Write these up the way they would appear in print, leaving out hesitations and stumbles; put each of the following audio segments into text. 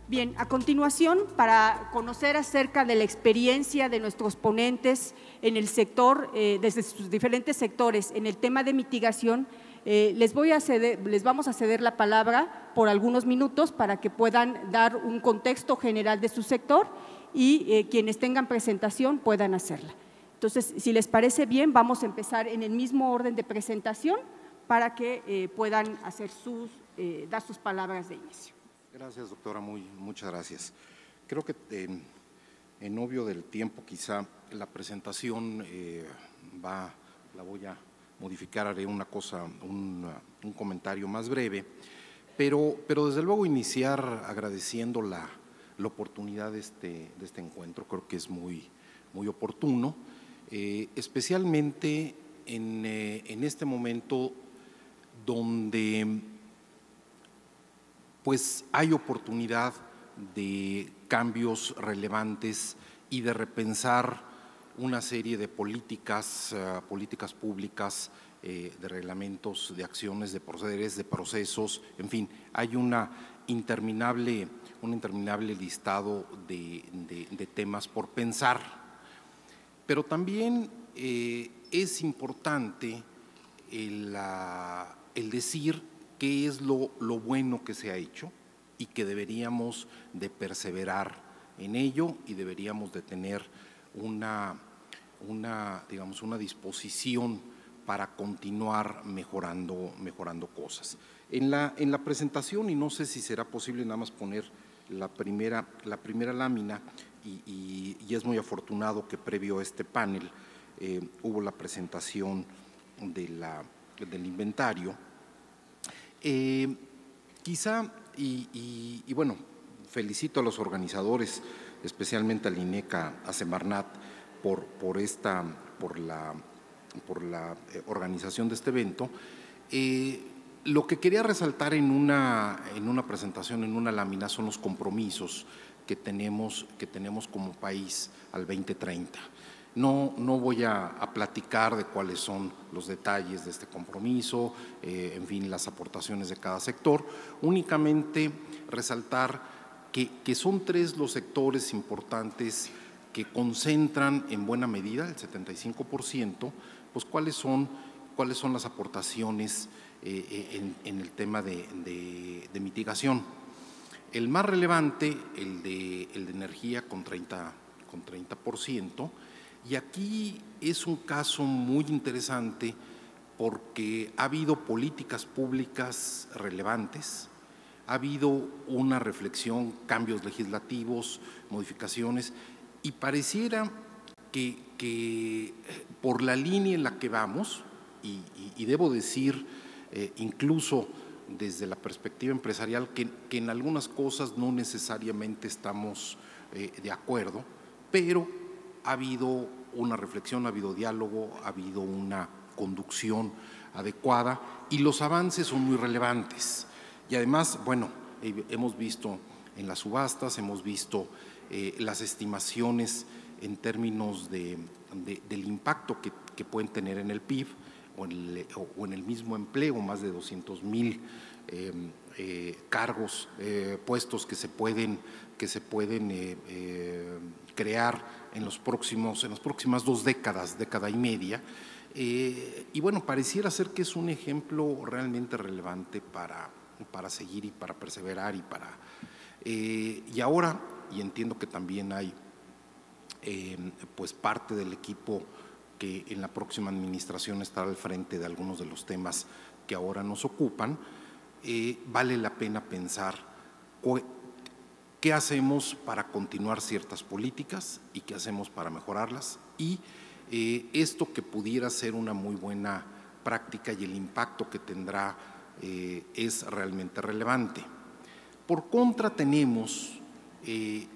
Bien, a continuación, para conocer acerca de la experiencia de nuestros ponentes en el sector, desde sus diferentes sectores, en el tema de mitigación, les vamos a ceder la palabra por algunos minutos para que puedan dar un contexto general de su sector y quienes tengan presentación puedan hacerla. Entonces, si les parece bien, vamos a empezar en el mismo orden de presentación para que puedan dar sus palabras de inicio. Gracias, doctora, muchas gracias. Creo que en obvio del tiempo, quizá la presentación la voy a modificar, haré un comentario más breve, pero desde luego iniciar agradeciendo la oportunidad de este encuentro. Creo que es muy oportuno, especialmente en este momento donde pues hay oportunidad de cambios relevantes y de repensar una serie de políticas públicas, de reglamentos, de acciones, de procederes, de procesos, en fin, hay un interminable listado de temas por pensar. Pero también es importante el decir qué es lo bueno que se ha hecho y que deberíamos de perseverar en ello y deberíamos de tener una disposición para continuar mejorando cosas. En la presentación, y no sé si será posible nada más poner la primera lámina, y es muy afortunado que previo a este panel hubo la presentación del inventario. Quizá, y bueno, felicito a los organizadores, especialmente al INECA, a Semarnat, por la organización de este evento. Lo que quería resaltar en una presentación, en una lámina, son los compromisos que tenemos como país al 2030. No voy a platicar de cuáles son los detalles de este compromiso, en fin, las aportaciones de cada sector, únicamente resaltar que son tres los sectores importantes que concentran en buena medida, el 75%, pues cuáles son las aportaciones en el tema de mitigación. El más relevante, el de energía con 30%, y aquí es un caso muy interesante porque ha habido políticas públicas relevantes, ha habido una reflexión, cambios legislativos, modificaciones, y pareciera que por la línea en la que vamos, y debo decir, incluso desde la perspectiva empresarial, que en algunas cosas no necesariamente estamos de acuerdo, pero ha habido una reflexión, ha habido diálogo, ha habido una conducción adecuada y los avances son muy relevantes. Y además, bueno, hemos visto en las subastas, hemos visto las estimaciones en términos del impacto que pueden tener en el PIB o en el mismo empleo, más de 200,000 cargos, puestos que se pueden crear en las próximas 2 décadas, década y media. Y bueno, pareciera ser que es un ejemplo realmente relevante para seguir y para perseverar y ahora, y entiendo que también hay pues parte del equipo que en la próxima administración estará al frente de algunos de los temas que ahora nos ocupan, vale la pena pensar qué hacemos para continuar ciertas políticas y qué hacemos para mejorarlas, y esto que pudiera ser una muy buena práctica y el impacto que tendrá es realmente relevante. Por contra, tenemos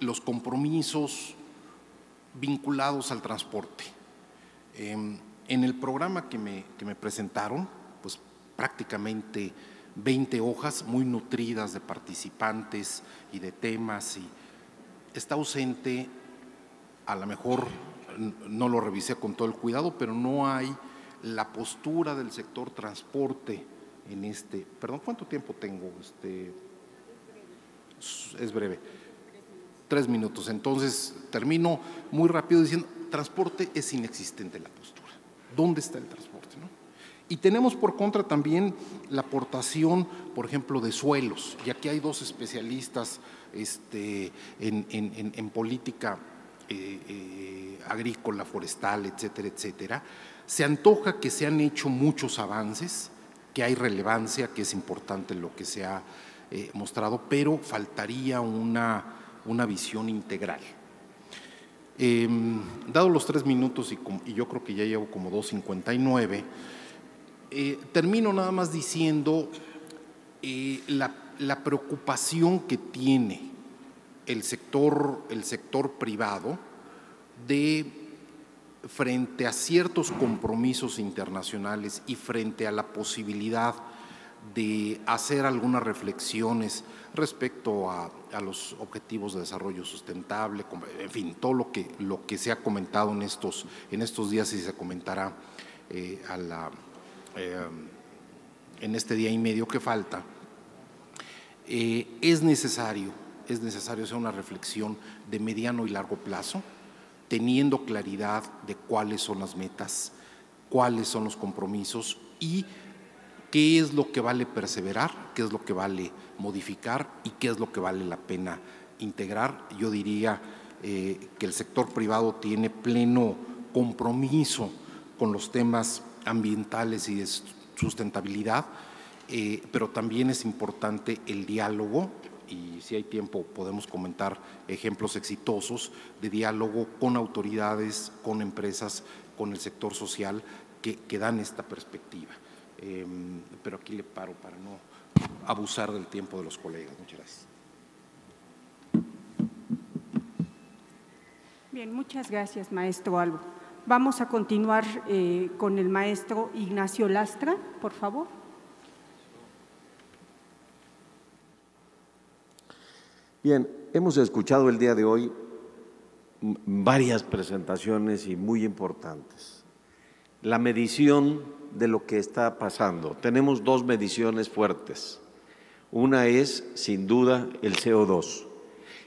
los compromisos vinculados al transporte. En el programa que me presentaron, pues prácticamente 20 hojas muy nutridas de participantes y de temas, y está ausente, a lo mejor no lo revisé con todo el cuidado, pero no hay la postura del sector transporte en perdón, ¿cuánto tiempo tengo? Es breve. 3 minutos. Entonces, termino muy rápido diciendo, transporte es inexistente en la postura. ¿Dónde está el transporte, no? Y tenemos por contra también la aportación, por ejemplo, de suelos, y aquí hay dos especialistas en política agrícola, forestal, etcétera, etcétera. Se antoja que se han hecho muchos avances, que hay relevancia, que es importante lo que se ha mostrado, pero faltaría una visión integral. Dado los 3 minutos y yo creo que ya llevo como 2:59, termino nada más diciendo la preocupación que tiene el sector privado frente a ciertos compromisos internacionales y frente a la posibilidad de hacer algunas reflexiones respecto a los objetivos de desarrollo sustentable, en fin, todo lo que se ha comentado en estos días y se comentará en este día y medio que falta. Es necesario hacer una reflexión de mediano y largo plazo, teniendo claridad de cuáles son las metas, cuáles son los compromisos y qué es lo que vale perseverar, qué es lo que vale modificar y qué es lo que vale la pena integrar. Yo diría que el sector privado tiene pleno compromiso con los temas ambientales y de sustentabilidad, pero también es importante el diálogo, y si hay tiempo podemos comentar ejemplos exitosos de diálogo con autoridades, con empresas, con el sector social que dan esta perspectiva. Pero aquí le paro para no abusar del tiempo de los colegas. Muchas gracias. Bien, muchas gracias, maestro Albo. Vamos a continuar con el maestro Ignacio Lastra, por favor. Bien, hemos escuchado el día de hoy varias presentaciones y muy importantes. La medición de lo que está pasando. Tenemos dos mediciones fuertes. Una es, sin duda, el CO2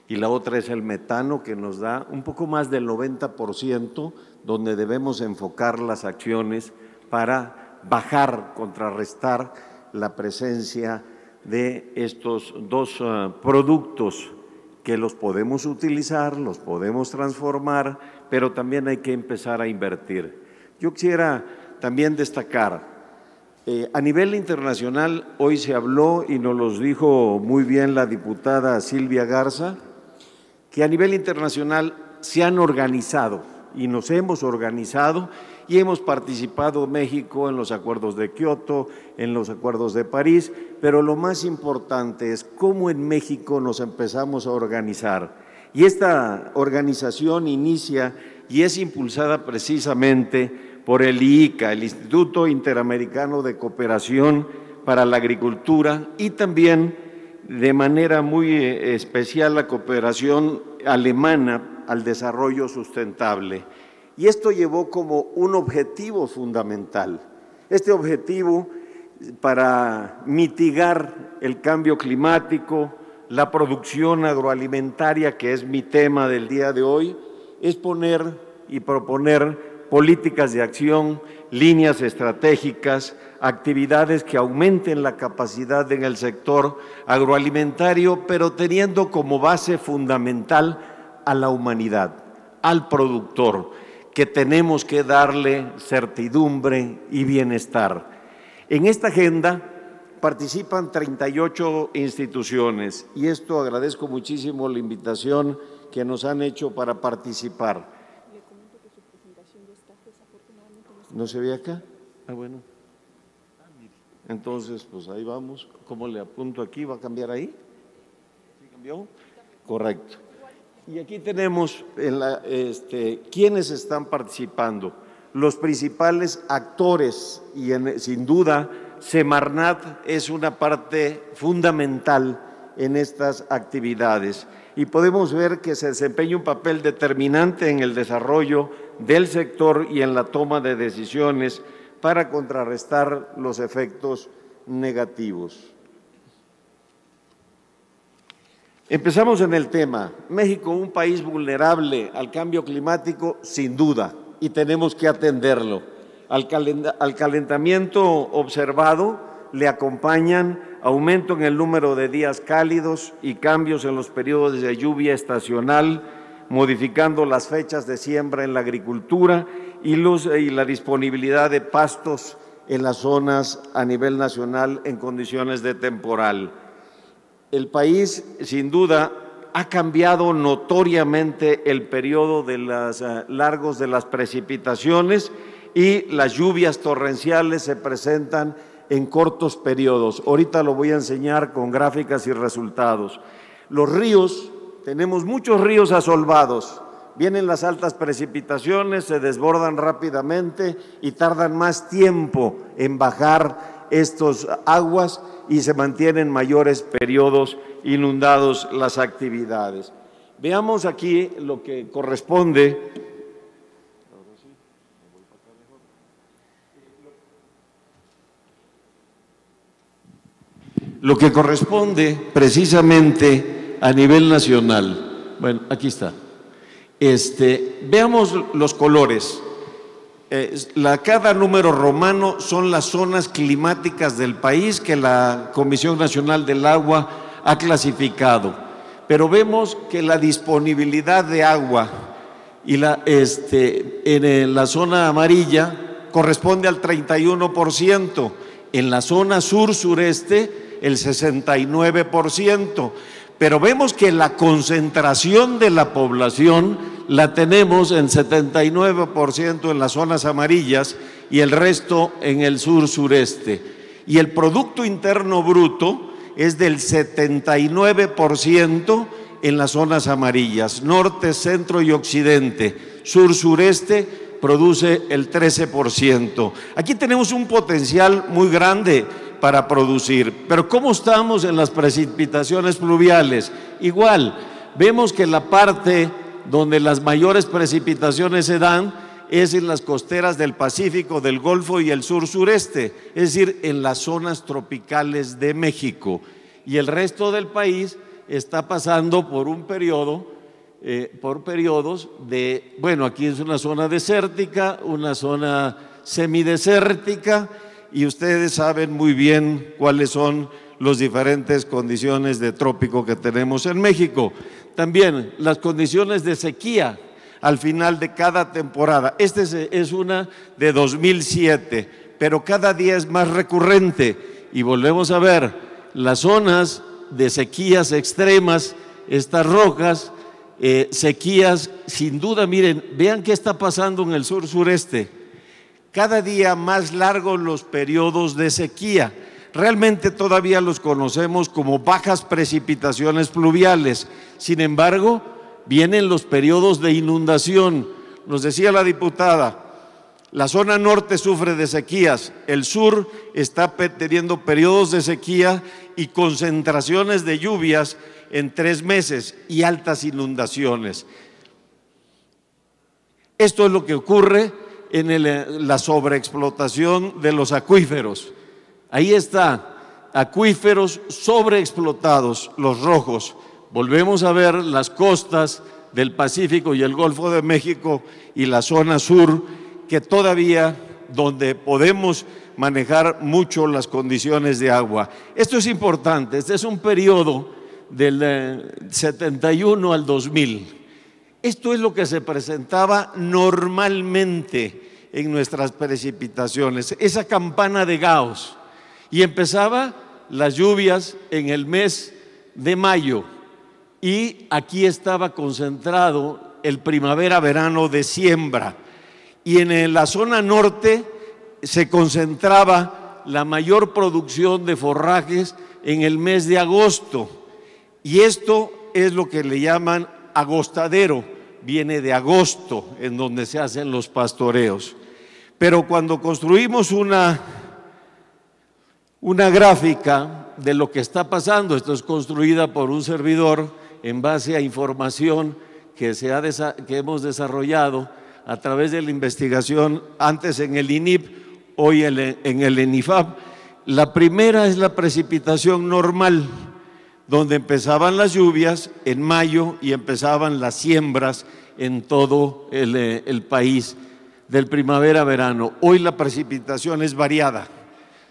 y la otra es el metano, que nos da un poco más del 90%, donde debemos enfocar las acciones para bajar, contrarrestar la presencia de estos dos productos que los podemos utilizar, los podemos transformar, pero también hay que empezar a invertir. Yo quisiera también destacar, a nivel internacional, hoy se habló y nos los dijo muy bien la diputada Silvia Garza, que a nivel internacional se han organizado y nos hemos organizado y hemos participado México en los acuerdos de Kioto, en los acuerdos de París, pero lo más importante es cómo en México nos empezamos a organizar. Y esta organización inicia y es impulsada precisamente por el IICA, el Instituto Interamericano de Cooperación para la Agricultura, y también de manera muy especial la cooperación alemana al desarrollo sustentable. Y esto llevó como un objetivo fundamental. Este objetivo para mitigar el cambio climático, la producción agroalimentaria, que es mi tema del día de hoy, es poner y proponer políticas de acción, líneas estratégicas, actividades que aumenten la capacidad en el sector agroalimentario, pero teniendo como base fundamental a la humanidad, al productor, que tenemos que darle certidumbre y bienestar. En esta agenda participan 38 instituciones y esto agradezco muchísimo la invitación que nos han hecho para participar. ¿No se ve acá? Ah, bueno. Entonces, pues ahí vamos. ¿Cómo le apunto aquí? ¿Va a cambiar ahí? ¿Sí cambió? Correcto. Y aquí tenemos quiénes están participando. Los principales actores y sin duda Semarnat es una parte fundamental en estas actividades y podemos ver que se desempeña un papel determinante en el desarrollo del sector y en la toma de decisiones para contrarrestar los efectos negativos. Empezamos en el tema. México, un país vulnerable al cambio climático, sin duda, y tenemos que atenderlo. Al calentamiento observado le acompañan aumento en el número de días cálidos y cambios en los periodos de lluvia estacional, modificando las fechas de siembra en la agricultura y la disponibilidad de pastos en las zonas a nivel nacional en condiciones de temporal. El país, sin duda, ha cambiado notoriamente el periodo de largos de las precipitaciones y las lluvias torrenciales se presentan en cortos periodos. Ahorita lo voy a enseñar con gráficas y resultados. Los ríos, tenemos muchos ríos asolvados. Vienen las altas precipitaciones, se desbordan rápidamente y tardan más tiempo en bajar estas aguas y se mantienen mayores periodos inundados las actividades. Veamos aquí lo que corresponde. Lo que corresponde precisamente a nivel nacional. Bueno, aquí está. Veamos los colores. Cada número romano son las zonas climáticas del país que la Comisión Nacional del Agua ha clasificado. Pero vemos que la disponibilidad de agua y en la zona amarilla corresponde al 31%, en la zona sur-sureste el 69%. Pero vemos que la concentración de la población la tenemos en 79% en las zonas amarillas y el resto en el sur-sureste. Y el Producto Interno Bruto es del 79% en las zonas amarillas, norte, centro y occidente. Sur-sureste produce el 13%. Aquí tenemos un potencial muy grande para producir. Pero ¿cómo estamos en las precipitaciones pluviales? Igual, vemos que la parte donde las mayores precipitaciones se dan es en las costeras del Pacífico, del Golfo y el sur-sureste, es decir, en las zonas tropicales de México. Y el resto del país está pasando por un periodo, por periodos de, bueno, aquí es una zona desértica, una zona semidesértica, y ustedes saben muy bien cuáles son las diferentes condiciones de trópico que tenemos en México. También las condiciones de sequía al final de cada temporada. Es una de 2007, pero cada día es más recurrente y volvemos a ver las zonas de sequías extremas, estas rojas, sequías sin duda. Miren, vean qué está pasando en el sur-sureste. Cada día más largos los periodos de sequía. Realmente todavía los conocemos como bajas precipitaciones pluviales. Sin embargo, vienen los periodos de inundación. Nos decía la diputada, la zona norte sufre de sequías, el sur está teniendo periodos de sequía y concentraciones de lluvias en 3 meses y altas inundaciones. Esto es lo que ocurre en la sobreexplotación de los acuíferos. Ahí está, acuíferos sobreexplotados, los rojos. Volvemos a ver las costas del Pacífico y el Golfo de México y la zona sur, que todavía donde podemos manejar mucho las condiciones de agua. Esto es importante, este es un periodo del 71 al 2000. Esto es lo que se presentaba normalmente en nuestras precipitaciones, esa campana de Gauss. Y empezaba las lluvias en el mes de mayo y aquí estaba concentrado el primavera-verano de siembra. Y en la zona norte se concentraba la mayor producción de forrajes en el mes de agosto. Y esto es lo que le llaman agostadero, viene de agosto, en donde se hacen los pastoreos. Pero cuando construimos una gráfica de lo que está pasando, esto es construida por un servidor en base a información que hemos desarrollado a través de la investigación, antes en el INIP, hoy en el ENIFAP. La primera es la precipitación normal, donde empezaban las lluvias en mayo y empezaban las siembras en todo el país del primavera-verano. Hoy la precipitación es variada.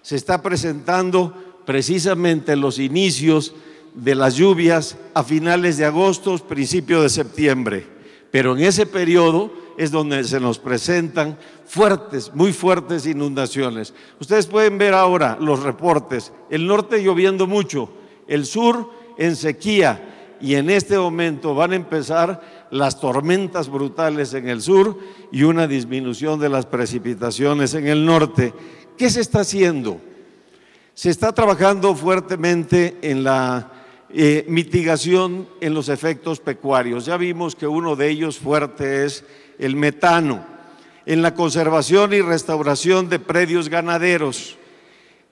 Se está presentando precisamente los inicios de las lluvias a finales de agosto, principio de septiembre, pero en ese periodo es donde se nos presentan fuertes, muy fuertes inundaciones. Ustedes pueden ver ahora los reportes, el norte lloviendo mucho, el sur en sequía, y en este momento van a empezar las tormentas brutales en el sur y una disminución de las precipitaciones en el norte. ¿Qué se está haciendo? Se está trabajando fuertemente en la mitigación en los efectos pecuarios. Ya vimos que uno de ellos fuerte es el metano, en la conservación y restauración de predios ganaderos,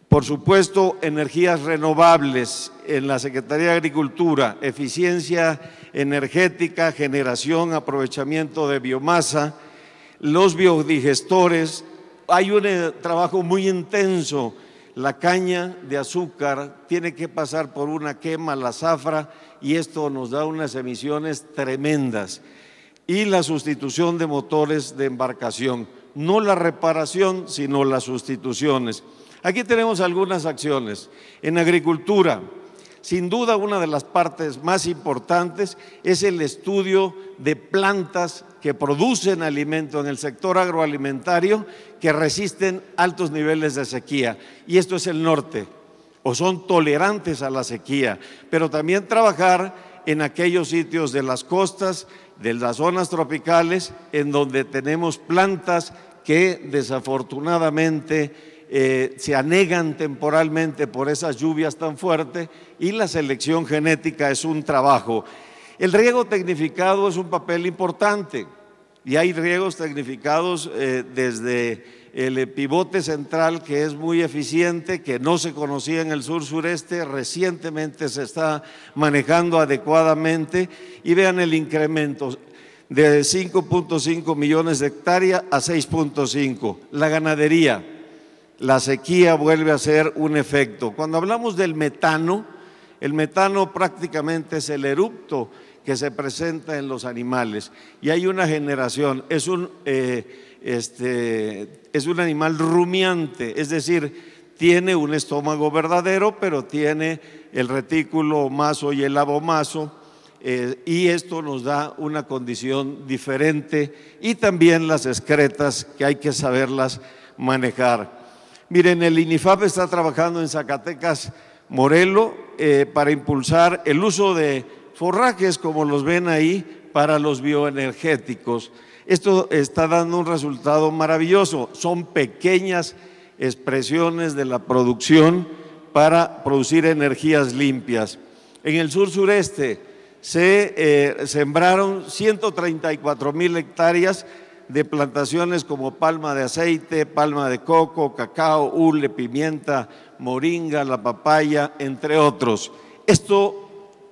por supuesto energías renovables en la Secretaría de Agricultura, eficiencia energética, generación, aprovechamiento de biomasa, los biodigestores. Hay un trabajo muy intenso. La caña de azúcar tiene que pasar por una quema, la zafra, y esto nos da unas emisiones tremendas. Y la sustitución de motores de embarcación, no la reparación, sino las sustituciones. Aquí tenemos algunas acciones. En agricultura, sin duda una de las partes más importantes es el estudio de plantas que producen alimento en el sector agroalimentario que resisten altos niveles de sequía, y esto es el norte, o son tolerantes a la sequía, pero también trabajar en aquellos sitios de las costas, de las zonas tropicales, en donde tenemos plantas que desafortunadamente se anegan temporalmente por esas lluvias tan fuertes, y la selección genética es un trabajo. El riego tecnificado es un papel importante, y hay riegos tecnificados desde el pivote central, que es muy eficiente, que no se conocía en el sur-sureste, recientemente se está manejando adecuadamente, y vean el incremento de 5.5 millones de hectáreas a 6.5. La ganadería, la sequía vuelve a ser un efecto. Cuando hablamos del metano, el metano prácticamente es el eructo que se presenta en los animales, y hay una generación, es un animal rumiante, es decir, tiene un estómago verdadero, pero tiene el retículo maso y el abomaso, y esto nos da una condición diferente, y también las excretas que hay que saberlas manejar. Miren, el INIFAP está trabajando en Zacatecas, Morelos, para impulsar el uso de forrajes, como los ven ahí, para los bioenergéticos. Esto está dando un resultado maravilloso. Son pequeñas expresiones de la producción para producir energías limpias. En el sur-sureste se sembraron 134,000 hectáreas de plantaciones como palma de aceite, palma de coco, cacao, hule, pimienta, moringa, la papaya, entre otros. Esto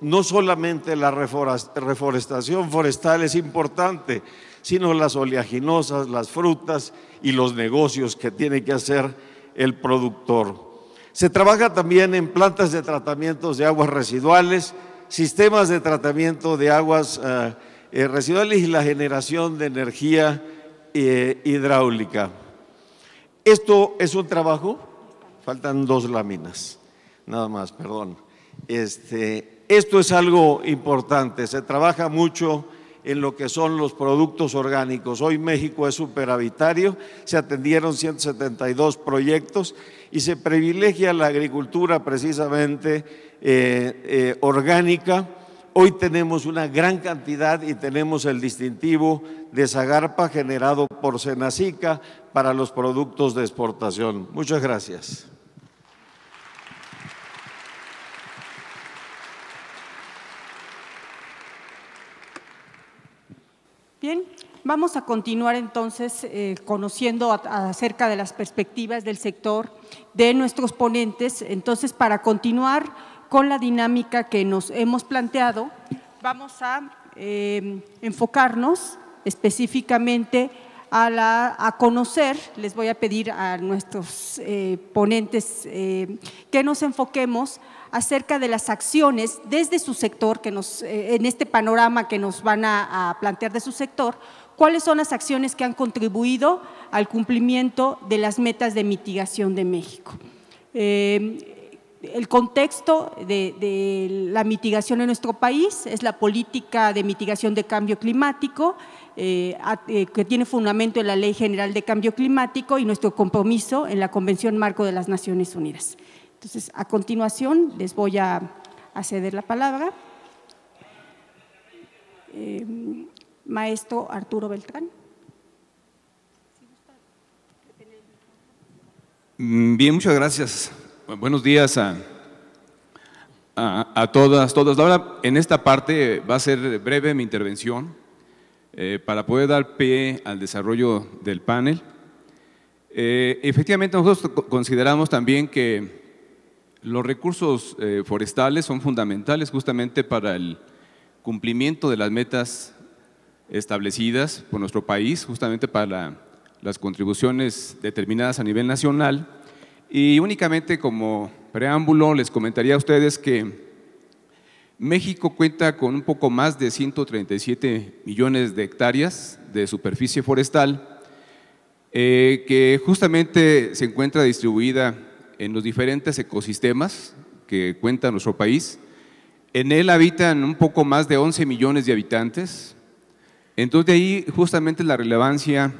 no solamente la reforestación forestal es importante, sino las oleaginosas, las frutas y los negocios que tiene que hacer el productor. Se trabaja también en plantas de tratamientos de aguas residuales, sistemas de tratamiento de aguas residuales y la generación de energía hidráulica. Esto es un trabajo, faltan 2 láminas, nada más, perdón. Esto es algo importante, se trabaja mucho en lo que son los productos orgánicos. Hoy México es superavitario, se atendieron 172 proyectos y se privilegia la agricultura precisamente orgánica. Hoy tenemos una gran cantidad y tenemos el distintivo de Zagarpa generado por Senacica para los productos de exportación. Muchas gracias. Bien, vamos a continuar entonces conociendo acerca de las perspectivas del sector de nuestros ponentes. Entonces, para continuar con la dinámica que nos hemos planteado, vamos a enfocarnos específicamente a conocer, les voy a pedir a nuestros ponentes que nos enfoquemos acerca de las acciones desde su sector, en este panorama que nos van a plantear de su sector, cuáles son las acciones que han contribuido al cumplimiento de las metas de mitigación de México. El contexto de la mitigación en nuestro país es la política de mitigación de cambio climático, que tiene fundamento en la Ley General de Cambio Climático y nuestro compromiso en la Convención Marco de las Naciones Unidas. Entonces, a continuación, les voy a ceder la palabra. Maestro Arturo Beltrán. Bien, muchas gracias. Buenos días a todas, todos. Ahora, en esta parte va a ser breve mi intervención para poder dar pie al desarrollo del panel. Efectivamente, nosotros consideramos también que los recursos forestales son fundamentales justamente para el cumplimiento de las metas establecidas por nuestro país, justamente para las contribuciones determinadas a nivel nacional. Y únicamente como preámbulo les comentaría a ustedes que México cuenta con un poco más de 137 millones de hectáreas de superficie forestal que justamente se encuentra distribuida en los diferentes ecosistemas que cuenta nuestro país. En él habitan un poco más de 11 millones de habitantes. Entonces de ahí justamente la relevancia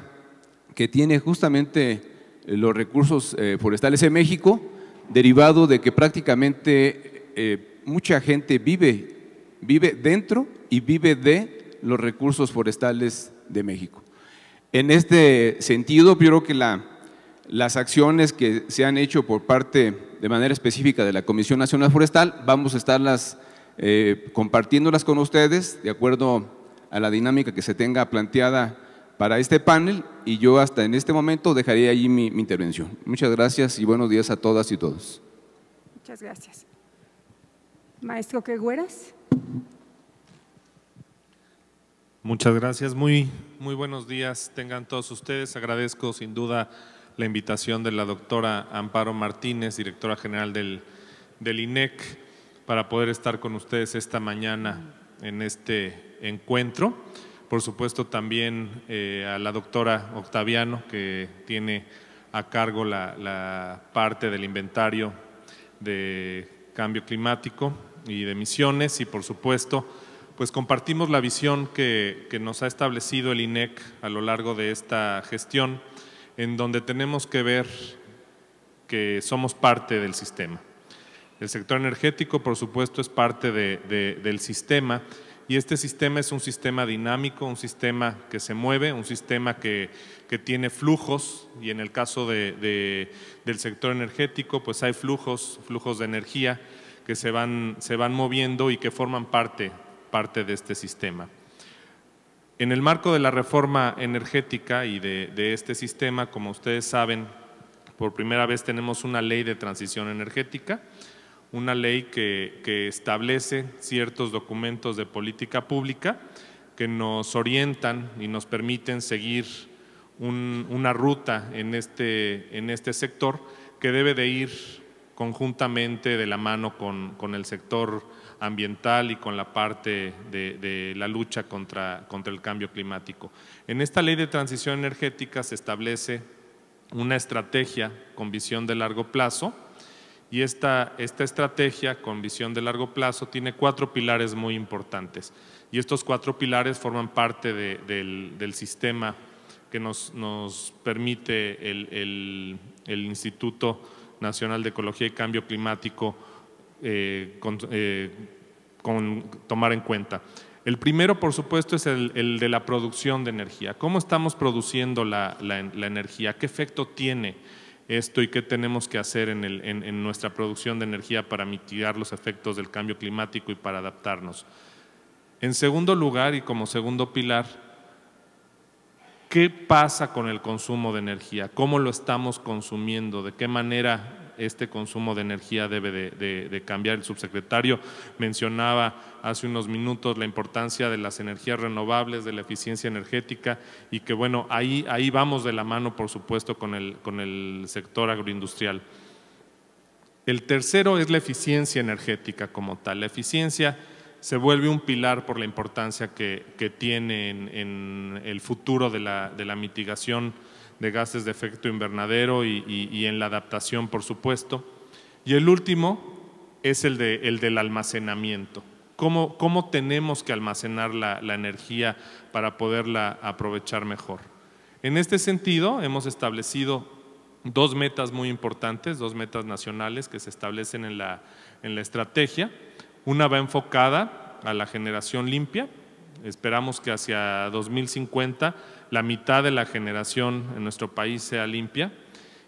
que tiene justamente los recursos forestales en México, derivado de que prácticamente mucha gente vive dentro y vive de los recursos forestales de México. En este sentido, yo creo que las acciones que se han hecho por parte de manera específica de la Comisión Nacional Forestal, vamos a estarlas compartiéndolas con ustedes de acuerdo a la dinámica que se tenga planteada para este panel, y yo hasta en este momento dejaría allí mi intervención. Muchas gracias y buenos días a todas y todos. Muchas gracias. Maestro Quegüeras. Muchas gracias. Muy buenos días tengan todos ustedes. Agradezco sin duda la invitación de la doctora Amparo Martínez, directora general del INEC, para poder estar con ustedes esta mañana en este encuentro. Por supuesto también a la doctora Octaviano, que tiene a cargo la parte del inventario de cambio climático y de emisiones, y por supuesto pues compartimos la visión que nos ha establecido el INEC a lo largo de esta gestión, en donde tenemos que ver que somos parte del sistema. El sector energético, por supuesto, es parte del sistema, y este sistema es un sistema dinámico, un sistema que se mueve, un sistema que tiene flujos, y en el caso del sector energético pues hay flujos de energía que se van moviendo y que forman parte de este sistema. En el marco de la reforma energética y de este sistema, como ustedes saben, por primera vez tenemos una ley de transición energética, una ley que establece ciertos documentos de política pública que nos orientan y nos permiten seguir una ruta en este sector, que debe de ir conjuntamente de la mano con el sector ambiental y con la parte de la lucha contra el cambio climático. En esta ley de transición energética se establece una estrategia con visión de largo plazo, y esta estrategia con visión de largo plazo tiene 4 pilares muy importantes, y estos 4 pilares forman parte del sistema que nos permite el Instituto Nacional de Ecología y Cambio Climático tomar en cuenta. El primero, por supuesto, es el de la producción de energía. ¿Cómo estamos produciendo la energía? ¿Qué efecto tiene esto y qué tenemos que hacer en nuestra producción de energía para mitigar los efectos del cambio climático y para adaptarnos? En segundo lugar, y como segundo pilar, ¿qué pasa con el consumo de energía? ¿Cómo lo estamos consumiendo? ¿De qué manera este consumo de energía debe de cambiar. El subsecretario mencionaba hace unos minutos la importancia de las energías renovables, de la eficiencia energética, y que bueno, ahí vamos de la mano, por supuesto, con el sector agroindustrial. El tercero es la eficiencia energética como tal. La eficiencia se vuelve un pilar por la importancia que tiene en el futuro de la mitigación de gases de efecto invernadero y en la adaptación, por supuesto. Y el último es el del almacenamiento. ¿Cómo tenemos que almacenar la energía para poderla aprovechar mejor? En este sentido, hemos establecido dos metas muy importantes, dos metas nacionales que se establecen en la estrategia. Una va enfocada a la generación limpia. Esperamos que hacia 2050 la mitad de la generación en nuestro país sea limpia.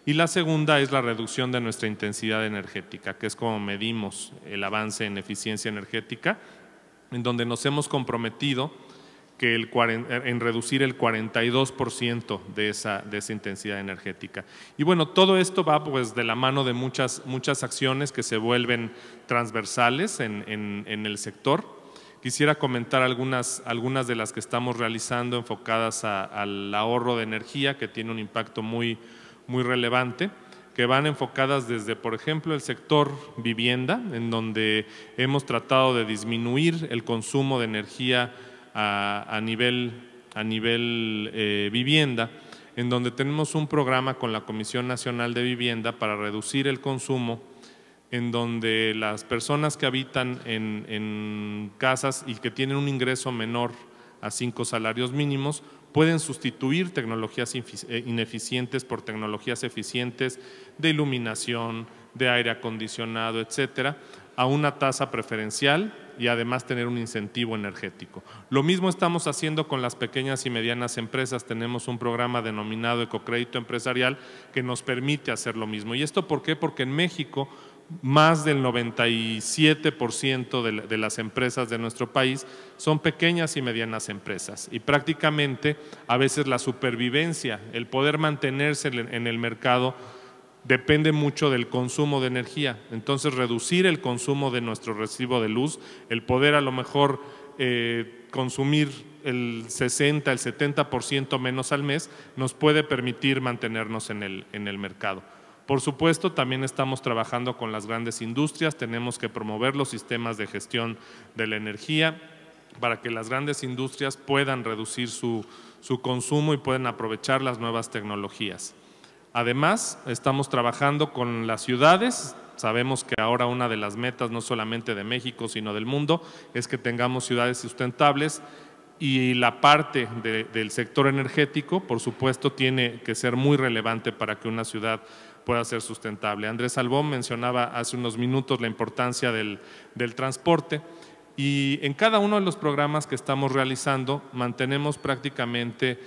Y la segunda es la reducción de nuestra intensidad energética, que es como medimos el avance en eficiencia energética, en donde nos hemos comprometido en reducir el 42% de esa intensidad energética. Y bueno, todo esto va pues de la mano de muchas acciones que se vuelven transversales en el sector. Quisiera comentar algunas de las que estamos realizando enfocadas al ahorro de energía, que tiene un impacto muy relevante, que van enfocadas desde, por ejemplo, el sector vivienda, en donde hemos tratado de disminuir el consumo de energía a nivel vivienda, en donde tenemos un programa con la Comisión Nacional de Vivienda para reducir el consumo, en donde las personas que habitan en casas y que tienen un ingreso menor a 5 salarios mínimos pueden sustituir tecnologías ineficientes por tecnologías eficientes de iluminación, de aire acondicionado, etcétera, a una tasa preferencial y además tener un incentivo energético. Lo mismo estamos haciendo con las pequeñas y medianas empresas. Tenemos un programa denominado Ecocrédito Empresarial que nos permite hacer lo mismo. ¿Y esto por qué? Porque en México más del 97% de las empresas de nuestro país son pequeñas y medianas empresas, y prácticamente a veces la supervivencia, el poder mantenerse en el mercado depende mucho del consumo de energía. Entonces, reducir el consumo de nuestro recibo de luz, el poder a lo mejor consumir el 60, el 70% menos al mes, nos puede permitir mantenernos en el mercado. Por supuesto, también estamos trabajando con las grandes industrias. Tenemos que promover los sistemas de gestión de la energía para que las grandes industrias puedan reducir su consumo y puedan aprovechar las nuevas tecnologías. Además, estamos trabajando con las ciudades. Sabemos que ahora una de las metas, no solamente de México, sino del mundo, es que tengamos ciudades sustentables, y la parte del sector energético, por supuesto, tiene que ser muy relevante para que una ciudad pueda ser sustentable. Andrés Salbón mencionaba hace unos minutos la importancia del transporte, y en cada uno de los programas que estamos realizando mantenemos prácticamente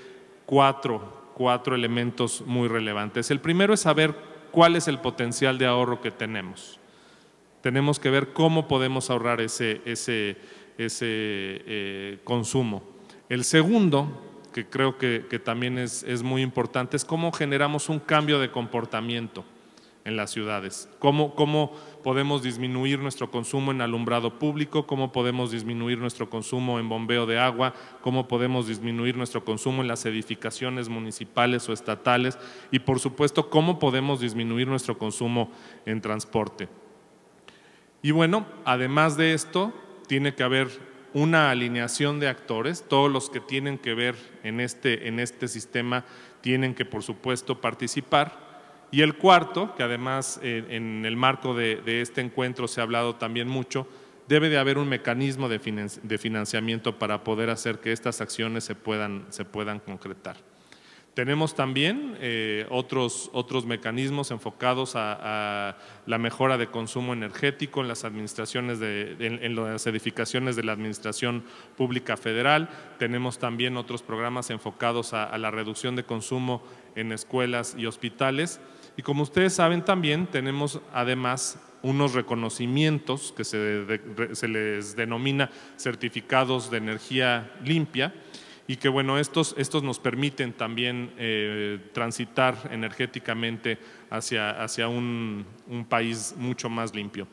cuatro elementos muy relevantes. El primero es saber cuál es el potencial de ahorro que tenemos. Tenemos que ver cómo podemos ahorrar ese consumo. El segundo, que creo que también es muy importante, es cómo generamos un cambio de comportamiento en las ciudades. Cómo podemos disminuir nuestro consumo en alumbrado público, cómo podemos disminuir nuestro consumo en bombeo de agua, cómo podemos disminuir nuestro consumo en las edificaciones municipales o estatales, y por supuesto cómo podemos disminuir nuestro consumo en transporte. Y bueno, además de esto, tiene que haber una alineación de actores. Todos los que tienen que ver en este sistema tienen que, por supuesto, participar. Y el cuarto, que además en el marco de este encuentro se ha hablado también mucho, debe de haber un mecanismo de financiamiento para poder hacer que estas acciones se puedan concretar. Tenemos también otros mecanismos enfocados a la mejora de consumo energético en las administraciones en las edificaciones de la Administración Pública Federal. Tenemos también otros programas enfocados a la reducción de consumo en escuelas y hospitales. Y como ustedes saben, también tenemos además unos reconocimientos que se les denomina certificados de energía limpia, y que bueno, estos nos permiten también transitar energéticamente hacia un país mucho más limpio.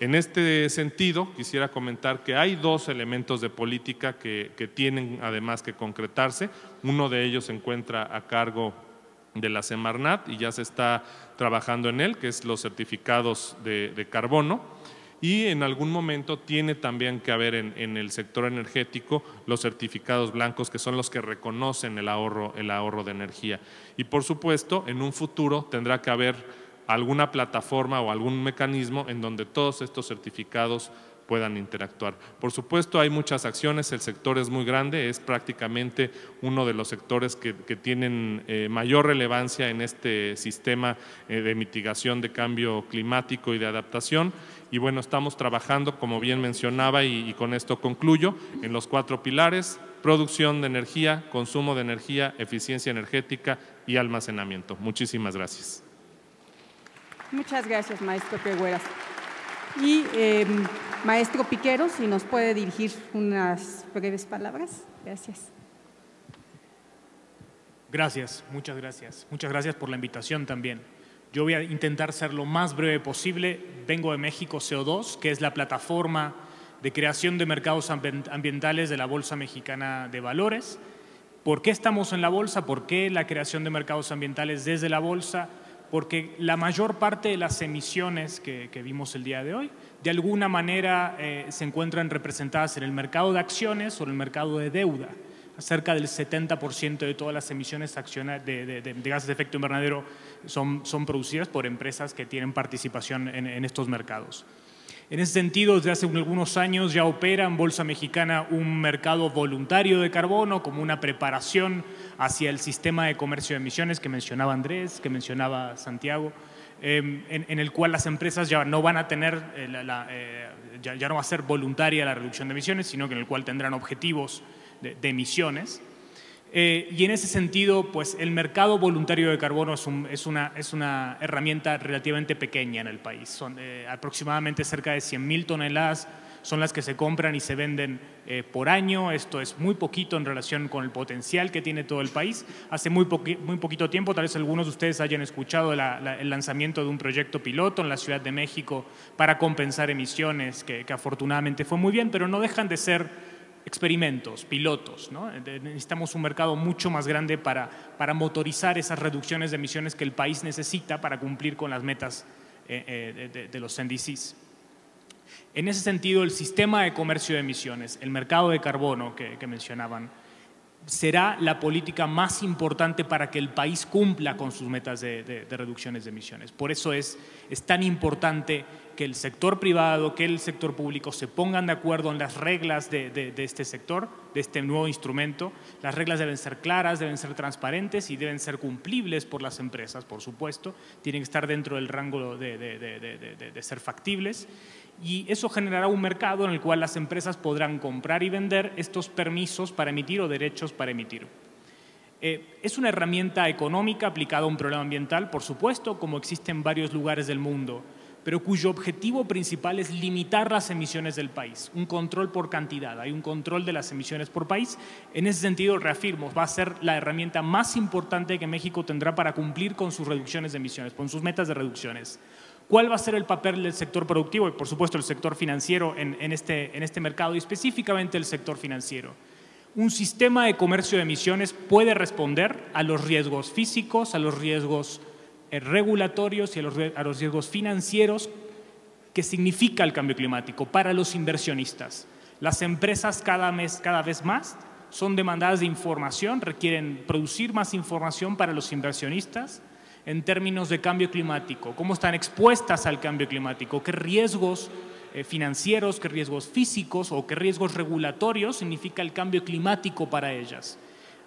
En este sentido, quisiera comentar que hay dos elementos de política que tienen además que concretarse. Uno de ellos se encuentra a cargo de la Semarnat y ya se está trabajando en él, que es los certificados de carbono. Y en algún momento tiene también que haber en el sector energético los certificados blancos, que son los que reconocen el ahorro de energía. Y por supuesto, en un futuro tendrá que haber alguna plataforma o algún mecanismo en donde todos estos certificados puedan interactuar. Por supuesto, hay muchas acciones, el sector es muy grande, es prácticamente uno de los sectores que tienen mayor relevancia en este sistema de mitigación de cambio climático y de adaptación. Y bueno, estamos trabajando, como bien mencionaba, y con esto concluyo, en los 4 pilares: producción de energía, consumo de energía, eficiencia energética y almacenamiento. Muchísimas gracias. Muchas gracias, maestro Pegueras. Y maestro Piquero, si nos puede dirigir unas breves palabras. Gracias. Gracias, muchas gracias. Muchas gracias por la invitación también. Yo voy a intentar ser lo más breve posible. Vengo de México CO2, que es la plataforma de creación de mercados ambientales de la Bolsa Mexicana de Valores. ¿Por qué estamos en la Bolsa? ¿Por qué la creación de mercados ambientales desde la Bolsa? Porque la mayor parte de las emisiones que vimos el día de hoy, de alguna manera se encuentran representadas en el mercado de acciones o en el mercado de deuda. Cerca del 70% de todas las emisiones de gases de efecto invernadero son producidas por empresas que tienen participación en estos mercados. En ese sentido, desde hace algunos años ya opera en Bolsa Mexicana un mercado voluntario de carbono como una preparación hacia el sistema de comercio de emisiones que mencionaba Andrés, que mencionaba Santiago, en el cual las empresas ya no van a tener, ya no va a ser voluntaria la reducción de emisiones, sino que en el cual tendrán objetivos de emisiones. Y en ese sentido, pues el mercado voluntario de carbono es una herramienta relativamente pequeña en el país. Son aproximadamente cerca de 100.000 toneladas son las que se compran y se venden por año. Esto es muy poquito en relación con el potencial que tiene todo el país. Hace muy poquito tiempo, tal vez algunos de ustedes hayan escuchado el lanzamiento de un proyecto piloto en la Ciudad de México para compensar emisiones, que afortunadamente fue muy bien, pero no dejan de ser experimentos, pilotos, ¿no? Necesitamos un mercado mucho más grande para motorizar esas reducciones de emisiones que el país necesita para cumplir con las metas de los NDCs. En ese sentido, el sistema de comercio de emisiones, el mercado de carbono que mencionaban, será la política más importante para que el país cumpla con sus metas de reducciones de emisiones. Por eso es tan importante que el sector privado, que el sector público se pongan de acuerdo en las reglas de este sector, de este nuevo instrumento. Las reglas deben ser claras, deben ser transparentes y deben ser cumplibles por las empresas, por supuesto. Tienen que estar dentro del rango de ser factibles. Y eso generará un mercado en el cual las empresas podrán comprar y vender estos permisos para emitir o derechos para emitir. Es una herramienta económica aplicada a un problema ambiental, por supuesto, como existe en varios lugares del mundo, pero cuyo objetivo principal es limitar las emisiones del país, un control por cantidad, hay un control de las emisiones por país. En ese sentido, reafirmo, va a ser la herramienta más importante que México tendrá para cumplir con sus reducciones de emisiones, con sus metas de reducciones. ¿Cuál va a ser el papel del sector productivo y, por supuesto, el sector financiero en este mercado y específicamente el sector financiero? Un sistema de comercio de emisiones puede responder a los riesgos físicos, a los riesgos regulatorios y a los riesgos financieros que significa el cambio climático para los inversionistas. Las empresas cada vez más son demandadas de información, requieren producir más información para los inversionistas en términos de cambio climático, cómo están expuestas al cambio climático, qué riesgos financieros, qué riesgos físicos o qué riesgos regulatorios significa el cambio climático para ellas.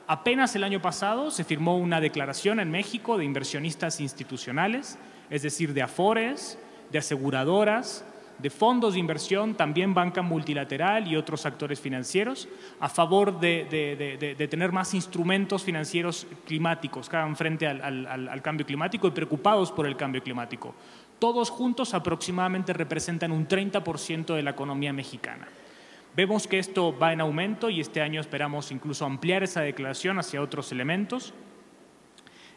Apenas el año pasado se firmó una declaración en México de inversionistas institucionales, es decir, de afores, de aseguradoras, de fondos de inversión, también banca multilateral y otros actores financieros, a favor de tener más instrumentos financieros climáticos que hagan frente al cambio climático y preocupados por el cambio climático. Todos juntos aproximadamente representan un 30% de la economía mexicana. Vemos que esto va en aumento y este año esperamos incluso ampliar esa declaración hacia otros elementos.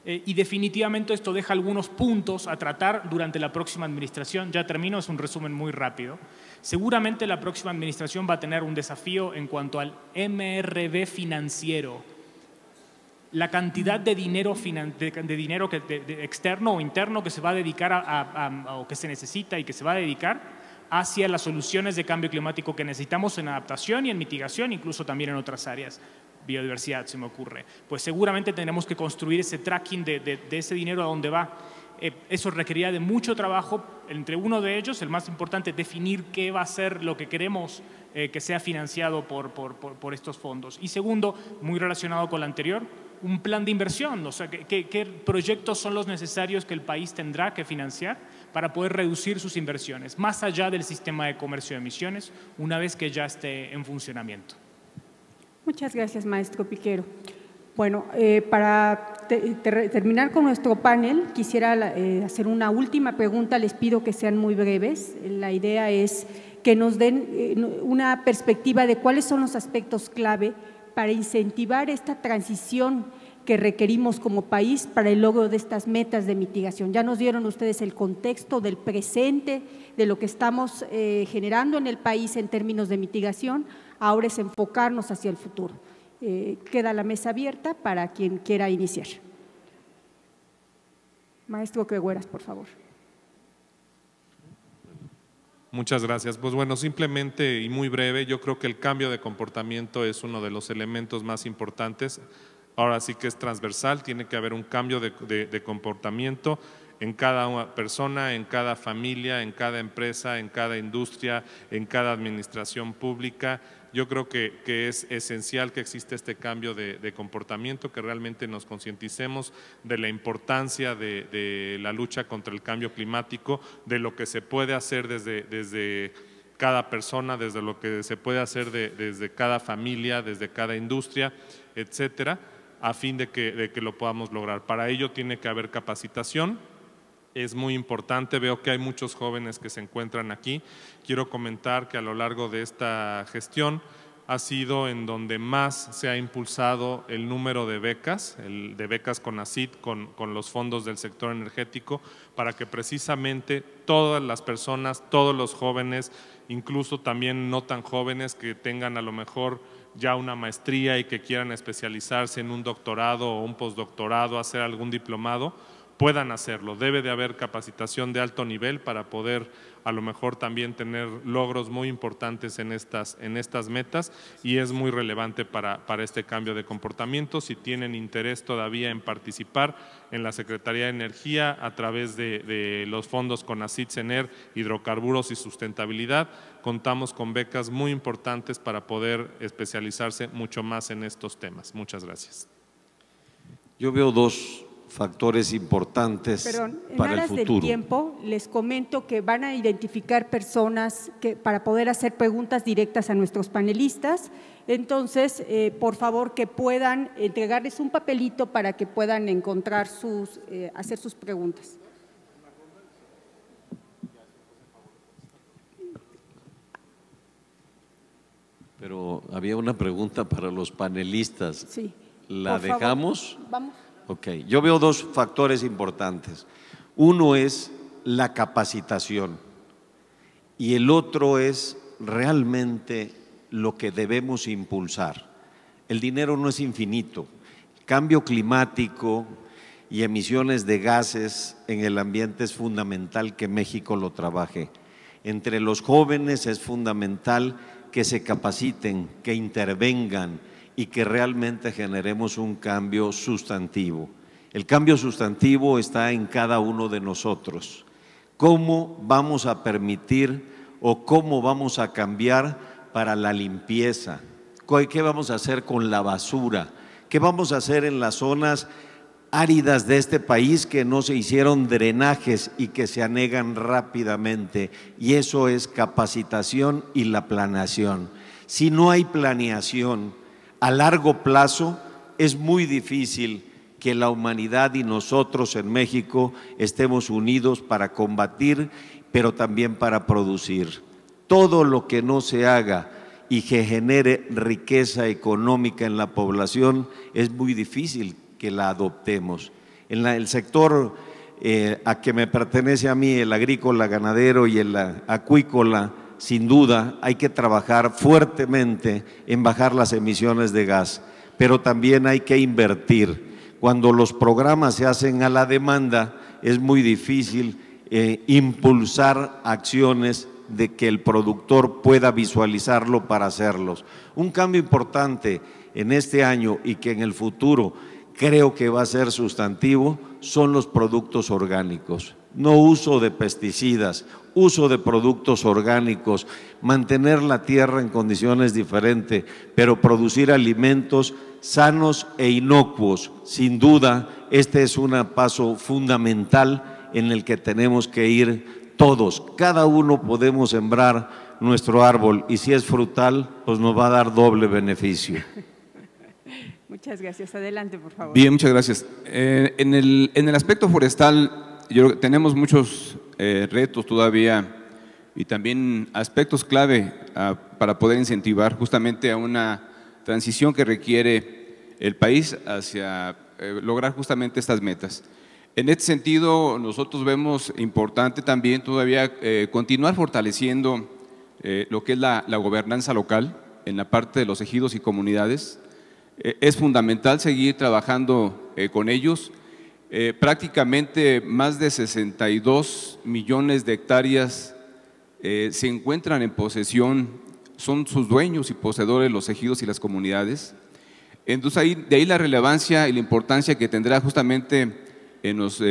Y definitivamente esto deja algunos puntos a tratar durante la próxima administración. Ya termino, es un resumen muy rápido. Seguramente la próxima administración va a tener un desafío en cuanto al MRV financiero. La cantidad de dinero, externo o interno que se va a dedicar o que se necesita y que se va a dedicar hacia las soluciones de cambio climático que necesitamos en adaptación y en mitigación, incluso también en otras áreas. Biodiversidad, se me ocurre. Pues seguramente tendremos que construir ese tracking de ese dinero a dónde va. Eso requerirá de mucho trabajo, entre uno de ellos, el más importante, definir qué va a ser lo que queremos que sea financiado por estos fondos. Y segundo, muy relacionado con lo anterior, un plan de inversión, o sea, qué proyectos son los necesarios que el país tendrá que financiar para poder reducir sus inversiones, más allá del sistema de comercio de emisiones, una vez que ya esté en funcionamiento. Muchas gracias, maestro Piquero. Bueno, para terminar con nuestro panel, quisiera hacer una última pregunta. Les pido que sean muy breves. La idea es que nos den una perspectiva de cuáles son los aspectos clave para incentivar esta transición que requerimos como país para el logro de estas metas de mitigación. Ya nos dieron ustedes el contexto del presente, de lo que estamos generando en el país en términos de mitigación. Ahora es enfocarnos hacia el futuro. Queda la mesa abierta para quien quiera iniciar. Maestro Cregueras, por favor. Muchas gracias. Pues bueno, simplemente y muy breve, yo creo que el cambio de comportamiento es uno de los elementos más importantes. Ahora sí que es transversal, tiene que haber un cambio de comportamiento en cada persona, en cada familia, en cada empresa, en cada industria, en cada administración pública. Yo creo que es esencial que exista este cambio de comportamiento, que realmente nos concienticemos de la importancia de la lucha contra el cambio climático, de lo que se puede hacer desde cada persona, desde lo que se puede hacer desde cada familia, desde cada industria, etcétera, a fin de que lo podamos lograr. Para ello tiene que haber capacitación. Es muy importante, veo que hay muchos jóvenes que se encuentran aquí. Quiero comentar que a lo largo de esta gestión ha sido en donde más se ha impulsado el número de becas, de becas CONACYT con los fondos del sector energético, para que precisamente todas las personas, todos los jóvenes, incluso también no tan jóvenes que tengan a lo mejor ya una maestría y que quieran especializarse en un doctorado o un postdoctorado, hacer algún diplomado, puedan hacerlo. Debe de haber capacitación de alto nivel para poder a lo mejor también tener logros muy importantes en estas metas, y es muy relevante para este cambio de comportamiento. Si tienen interés todavía en participar en la Secretaría de Energía a través de los fondos CONACYT, CENER, Hidrocarburos y Sustentabilidad, contamos con becas muy importantes para poder especializarse mucho más en estos temas. Muchas gracias. Yo veo dos factores importantes para el futuro. En aras del tiempo, les comento que van a identificar personas para poder hacer preguntas directas a nuestros panelistas. Entonces, por favor, que puedan entregarles un papelito para que puedan encontrar hacer sus preguntas. Pero había una pregunta para los panelistas. Sí. ¿La dejamos? Vamos. Ok, yo veo dos factores importantes. Uno es la capacitación y el otro es realmente lo que debemos impulsar. El dinero no es infinito. Cambio climático y emisiones de gases en el ambiente es fundamental que México lo trabaje. Entre los jóvenes es fundamental que se capaciten, que intervengan y que realmente generemos un cambio sustantivo. El cambio sustantivo está en cada uno de nosotros. ¿Cómo vamos a permitir o cómo vamos a cambiar para la limpieza? ¿Qué vamos a hacer con la basura? ¿Qué vamos a hacer en las zonas áridas de este país que no se hicieron drenajes y que se anegan rápidamente? Y eso es capacitación y la planeación. Si no hay planeación a largo plazo, es muy difícil que la humanidad y nosotros en México estemos unidos para combatir, pero también para producir. Todo lo que no se haga y que genere riqueza económica en la población, es muy difícil que la adoptemos. En el sector a que me pertenece a mí, el agrícola, ganadero y el acuícola, sin duda hay que trabajar fuertemente en bajar las emisiones de gas, pero también hay que invertir. Cuando los programas se hacen a la demanda, es muy difícil impulsar acciones de que el productor pueda visualizarlo para hacerlos. Un cambio importante en este año y que en el futuro creo que va a ser sustantivo son los productos orgánicos. No uso de pesticidas, uso de productos orgánicos, mantener la tierra en condiciones diferentes, pero producir alimentos sanos e inocuos. Sin duda, este es un paso fundamental en el que tenemos que ir todos. Cada uno podemos sembrar nuestro árbol y si es frutal, pues nos va a dar doble beneficio. Muchas gracias. Adelante, por favor. Bien, muchas gracias. En el aspecto forestal, yo creo que tenemos muchos retos todavía y también aspectos clave para poder incentivar justamente a una transición que requiere el país hacia lograr justamente estas metas. En este sentido, nosotros vemos importante también todavía continuar fortaleciendo lo que es la gobernanza local en la parte de los ejidos y comunidades. Es fundamental seguir trabajando con ellos. Prácticamente más de 62 millones de hectáreas se encuentran en posesión, son sus dueños y poseedores los ejidos y las comunidades. Entonces, de ahí la relevancia y la importancia que tendrá justamente en los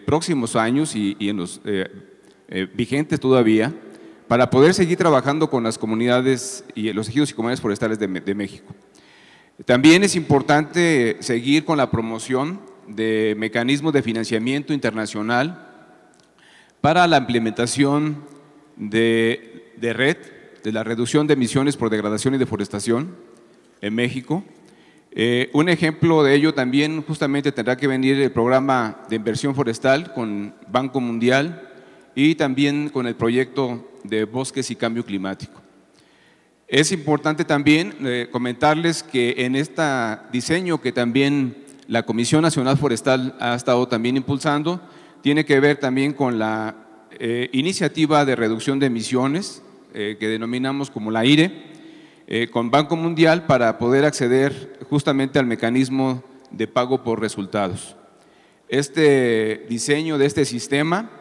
próximos años y en los vigentes todavía, para poder seguir trabajando con las comunidades y los ejidos y comunidades forestales de México. También es importante seguir con la promoción de mecanismos de financiamiento internacional para la implementación de red, de la reducción de emisiones por degradación y deforestación en México. Un ejemplo de ello también justamente tendrá que venir el programa de inversión forestal con Banco Mundial y también con el proyecto de bosques y cambio climático. Es importante también comentarles que en este diseño que también la Comisión Nacional Forestal ha estado también impulsando, tiene que ver también con la iniciativa de reducción de emisiones que denominamos como la IRE, con Banco Mundial para poder acceder justamente al mecanismo de pago por resultados. Este diseño de este sistema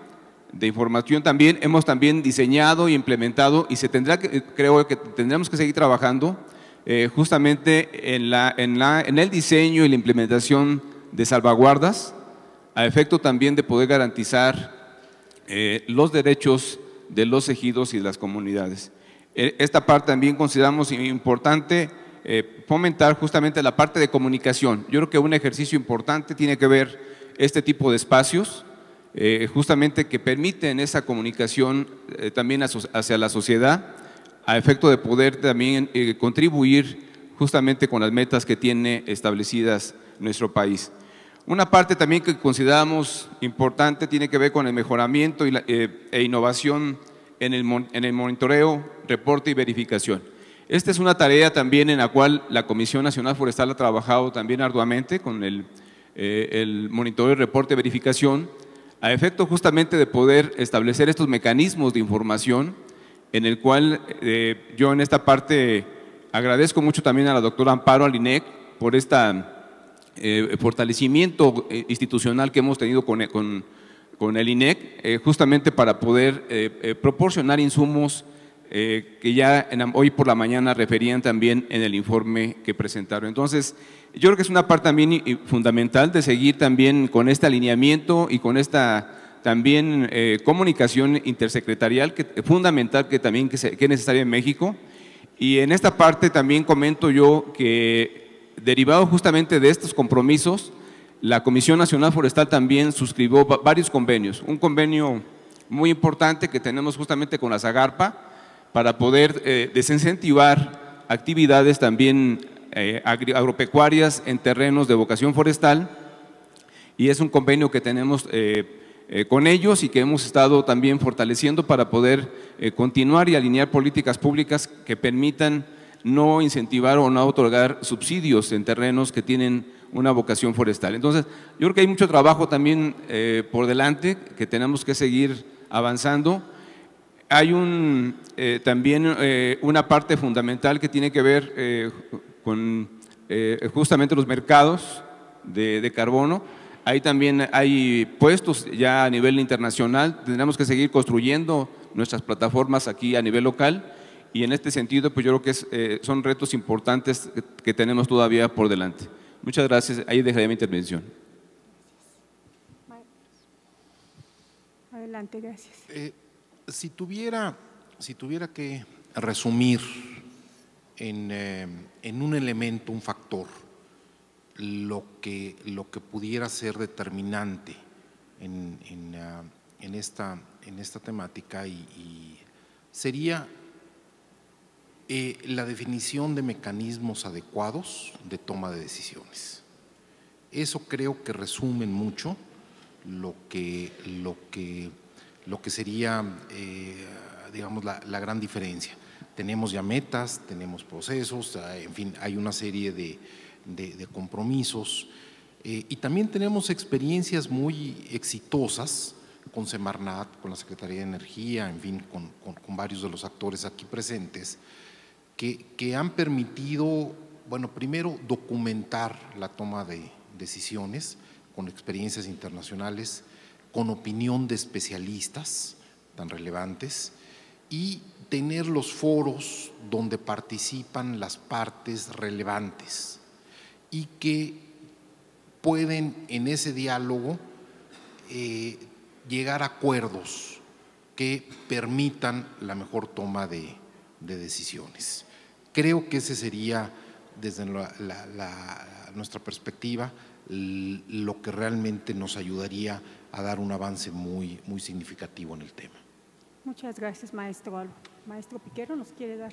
de información también hemos también diseñado e implementado y creo que tendremos que seguir trabajando justamente en el diseño y la implementación de salvaguardas a efecto también de poder garantizar los derechos de los ejidos y de las comunidades. Esta parte también consideramos importante fomentar justamente la parte de comunicación. Yo creo que un ejercicio importante tiene que ver este tipo de espacios justamente que permiten esa comunicación también hacia la sociedad a efecto de poder también contribuir justamente con las metas que tiene establecidas nuestro país. Una parte también que consideramos importante tiene que ver con el mejoramiento e innovación en el monitoreo, reporte y verificación. Esta es una tarea también en la cual la Comisión Nacional Forestal ha trabajado también arduamente con el monitoreo, reporte y verificación a efecto justamente de poder establecer estos mecanismos de información en el cual yo en esta parte agradezco mucho también a la doctora Amparo, al INEC, por este fortalecimiento institucional que hemos tenido con el INEC, justamente para poder proporcionar insumos que ya hoy por la mañana referían también en el informe que presentaron. Entonces, yo creo que es una parte también fundamental de seguir también con este alineamiento y con esta también comunicación intersecretarial fundamental que también que es necesaria en México. Y en esta parte también comento yo que derivado justamente de estos compromisos, la Comisión Nacional Forestal también suscribió varios convenios. Un convenio muy importante que tenemos justamente con la Zagarpa para poder desincentivar actividades también agropecuarias en terrenos de vocación forestal, y es un convenio que tenemos con ellos y que hemos estado también fortaleciendo para poder continuar y alinear políticas públicas que permitan no incentivar o no otorgar subsidios en terrenos que tienen una vocación forestal. Entonces, yo creo que hay mucho trabajo también por delante que tenemos que seguir avanzando. Hay también una parte fundamental que tiene que ver con justamente los mercados de carbono. Ahí también hay puestos ya a nivel internacional, tendremos que seguir construyendo nuestras plataformas aquí a nivel local y en este sentido pues yo creo que son retos importantes que tenemos todavía por delante. Muchas gracias, ahí dejaré mi intervención. Adelante, gracias. Si tuviera que resumir en un elemento, un factor, lo que pudiera ser determinante en esta temática y sería la definición de mecanismos adecuados de toma de decisiones. Eso creo que resume mucho lo que sería, digamos, la gran diferencia. Tenemos ya metas, tenemos procesos, en fin, hay una serie de compromisos y también tenemos experiencias muy exitosas con Semarnat, con la Secretaría de Energía, en fin, con varios de los actores aquí presentes que han permitido, bueno, primero documentar la toma de decisiones con experiencias internacionales, con opinión de especialistas tan relevantes y tener los foros donde participan las partes relevantes y que pueden en ese diálogo llegar a acuerdos que permitan la mejor toma de decisiones. Creo que ese sería, desde nuestra perspectiva, lo que realmente nos ayudaría a dar un avance muy significativo en el tema. Muchas gracias, maestro. Maestro Piquero, ¿nos quiere dar?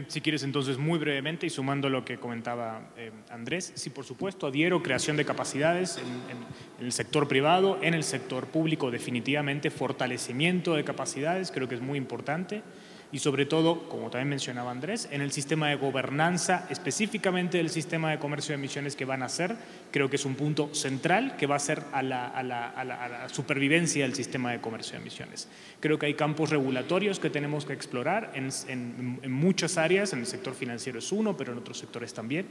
Si quieres, entonces, muy brevemente y sumando lo que comentaba Andrés, sí, por supuesto, adhiero creación de capacidades en el sector privado, en el sector público, definitivamente, fortalecimiento de capacidades, creo que es muy importante. Y sobre todo, como también mencionaba Andrés, en el sistema de gobernanza, específicamente del sistema de comercio de emisiones que van a hacer, creo que es un punto central que va a ser a la supervivencia del sistema de comercio de emisiones. Creo que hay campos regulatorios que tenemos que explorar en muchas áreas, en el sector financiero es uno, pero en otros sectores también.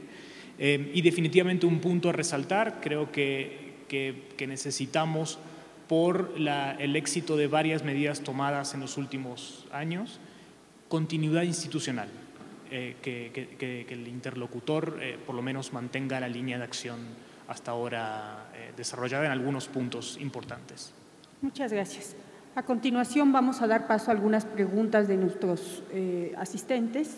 Y definitivamente un punto a resaltar, creo que necesitamos, por el éxito de varias medidas tomadas en los últimos años, continuidad institucional, que el interlocutor por lo menos mantenga la línea de acción hasta ahora desarrollada en algunos puntos importantes. Muchas gracias. A continuación vamos a dar paso a algunas preguntas de nuestros asistentes.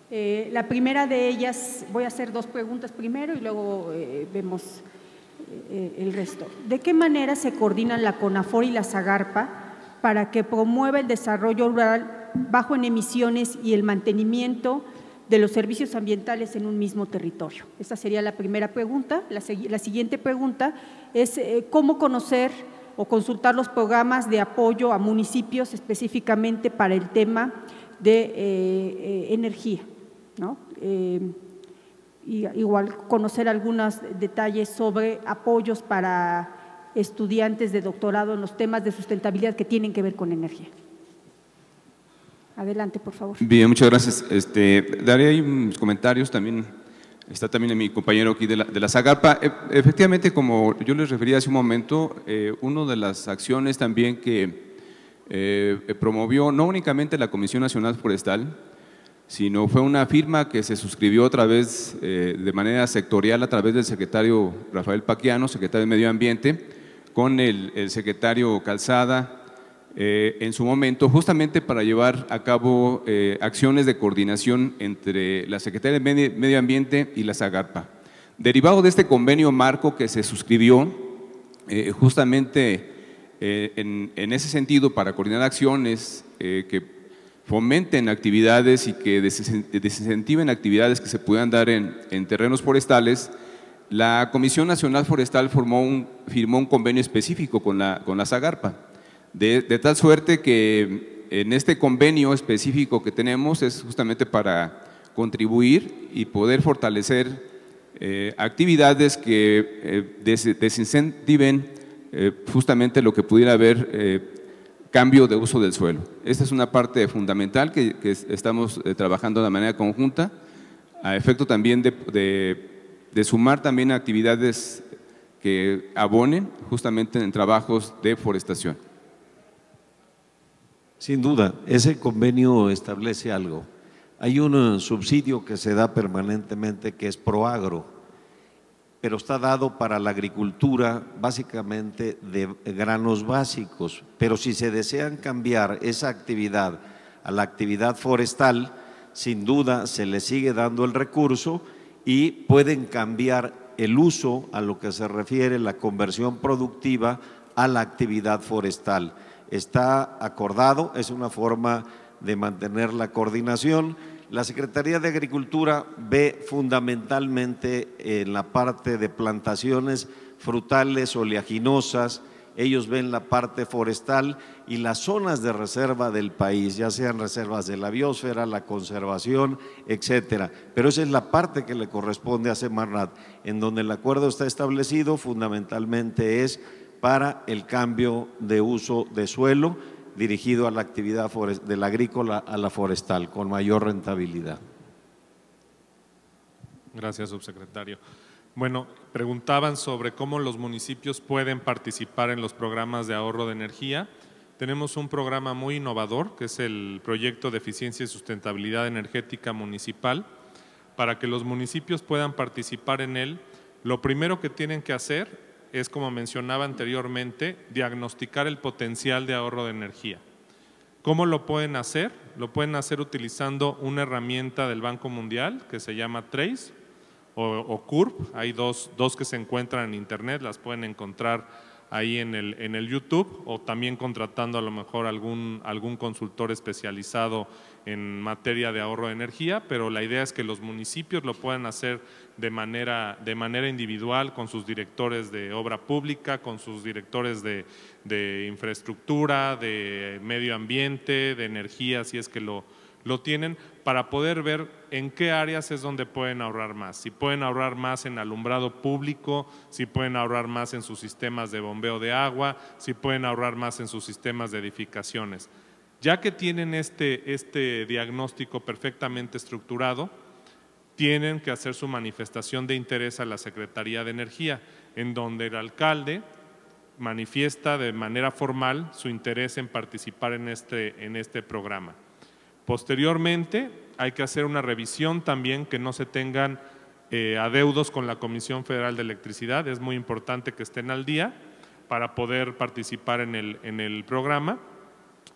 La primera de ellas, voy a hacer dos preguntas primero y luego vemos el resto. ¿De qué manera se coordinan la CONAFOR y la SAGARPA para que promueva el desarrollo rural bajo en emisiones y el mantenimiento de los servicios ambientales en un mismo territorio? Esa sería la primera pregunta. La siguiente pregunta es cómo conocer o consultar los programas de apoyo a municipios específicamente para el tema de energía, ¿no? Y igual conocer algunos detalles sobre apoyos para estudiantes de doctorado en los temas de sustentabilidad que tienen que ver con energía. Adelante, por favor. Bien, muchas gracias. Daré ahí unos comentarios también. Está también mi compañero aquí de la SAGARPA. Efectivamente, como yo les refería hace un momento, una de las acciones también que promovió no únicamente la Comisión Nacional Forestal, sino fue una firma que se suscribió a través, de manera sectorial, a través del secretario Rafael Paquiano, secretario de Medio Ambiente, con el secretario Calzada, en su momento, justamente para llevar a cabo acciones de coordinación entre la Secretaría de Medio Ambiente y la SAGARPA. Derivado de este convenio marco que se suscribió, justamente en ese sentido, para coordinar acciones que fomenten actividades y que desincentiven actividades que se puedan dar en terrenos forestales, La Comisión Nacional Forestal firmó un convenio específico con la Zagarpa, de tal suerte que en este convenio específico que tenemos es justamente para contribuir y poder fortalecer actividades que desincentiven justamente lo que pudiera haber cambio de uso del suelo. Esta es una parte fundamental que estamos trabajando de manera conjunta, a efecto también de sumar también actividades que abonen justamente en trabajos de forestación. Sin duda, ese convenio establece algo. Hay un subsidio que se da permanentemente que es Proagro, pero está dado para la agricultura básicamente de granos básicos. Pero si se desean cambiar esa actividad a la actividad forestal, sin duda se le sigue dando el recurso y pueden cambiar el uso a lo que se refiere la conversión productiva a la actividad forestal. Está acordado, es una forma de mantener la coordinación. La Secretaría de Agricultura ve fundamentalmente en la parte de plantaciones frutales, oleaginosas, ellos ven la parte forestal y las zonas de reserva del país, ya sean reservas de la biosfera, la conservación, etcétera. Pero esa es la parte que le corresponde a Semarnat, en donde el acuerdo está establecido fundamentalmente es para el cambio de uso de suelo dirigido a la actividad de la agrícola a la forestal, con mayor rentabilidad. Gracias, subsecretario. Bueno, preguntaban sobre cómo los municipios pueden participar en los programas de ahorro de energía. Tenemos un programa muy innovador, que es el Proyecto de Eficiencia y Sustentabilidad Energética Municipal. Para que los municipios puedan participar en él, lo primero que tienen que hacer es, como mencionaba anteriormente, diagnosticar el potencial de ahorro de energía. ¿Cómo lo pueden hacer? Lo pueden hacer utilizando una herramienta del Banco Mundial que se llama Trace o CURP. Hay dos que se encuentran en internet, las pueden encontrar ahí en el YouTube, o también contratando a lo mejor algún consultor especializado en materia de ahorro de energía, pero la idea es que los municipios lo puedan hacer de manera individual, con sus directores de obra pública, con sus directores de infraestructura, de medio ambiente, de energía, si es que lo tienen, para poder ver en qué áreas es donde pueden ahorrar más. Si pueden ahorrar más en alumbrado público, si pueden ahorrar más en sus sistemas de bombeo de agua, si pueden ahorrar más en sus sistemas de edificaciones. Ya que tienen este diagnóstico perfectamente estructurado, tienen que hacer su manifestación de interés a la Secretaría de Energía, en donde el alcalde manifiesta de manera formal su interés en participar en este programa. Posteriormente, hay que hacer una revisión también, que no se tengan adeudos con la Comisión Federal de Electricidad. Es muy importante que estén al día para poder participar en el programa.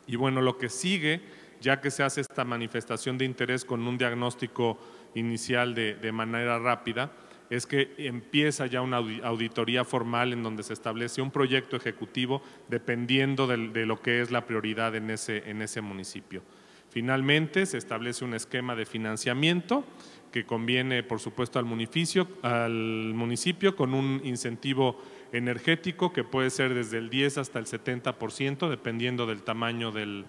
Y bueno, lo que sigue, ya que se hace esta manifestación de interés con un diagnóstico inicial de manera rápida, es que empieza ya una auditoría formal en donde se establece un proyecto ejecutivo dependiendo de lo que es la prioridad en ese municipio. Finalmente, se establece un esquema de financiamiento que conviene, por supuesto, al municipio con un incentivo energético que puede ser desde el 10 hasta el 70%, dependiendo del tamaño del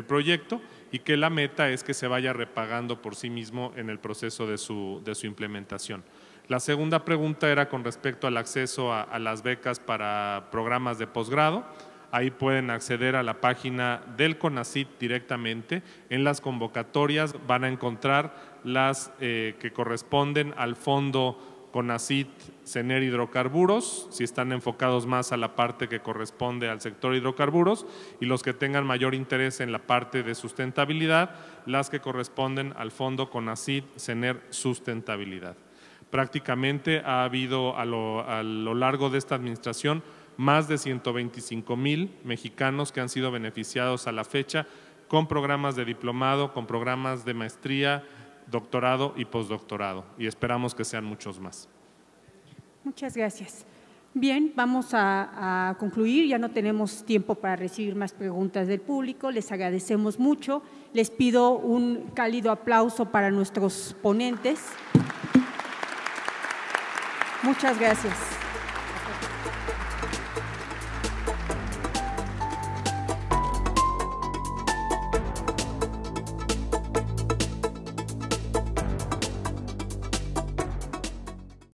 proyecto, y que la meta es que se vaya repagando por sí mismo en el proceso de su implementación. La segunda pregunta era con respecto al acceso a las becas para programas de posgrado. Ahí pueden acceder a la página del CONACYT directamente. En las convocatorias van a encontrar las que corresponden al fondo CONACYT CENER Hidrocarburos, si están enfocados más a la parte que corresponde al sector hidrocarburos, y los que tengan mayor interés en la parte de sustentabilidad, las que corresponden al fondo CONACYT CENER Sustentabilidad. Prácticamente ha habido a lo largo de esta administración más de 125,000 mexicanos que han sido beneficiados a la fecha con programas de diplomado, con programas de maestría, doctorado y postdoctorado, y esperamos que sean muchos más. Muchas gracias. Bien, vamos a concluir, ya no tenemos tiempo para recibir más preguntas del público, les agradecemos mucho, les pido un cálido aplauso para nuestros ponentes. Muchas gracias.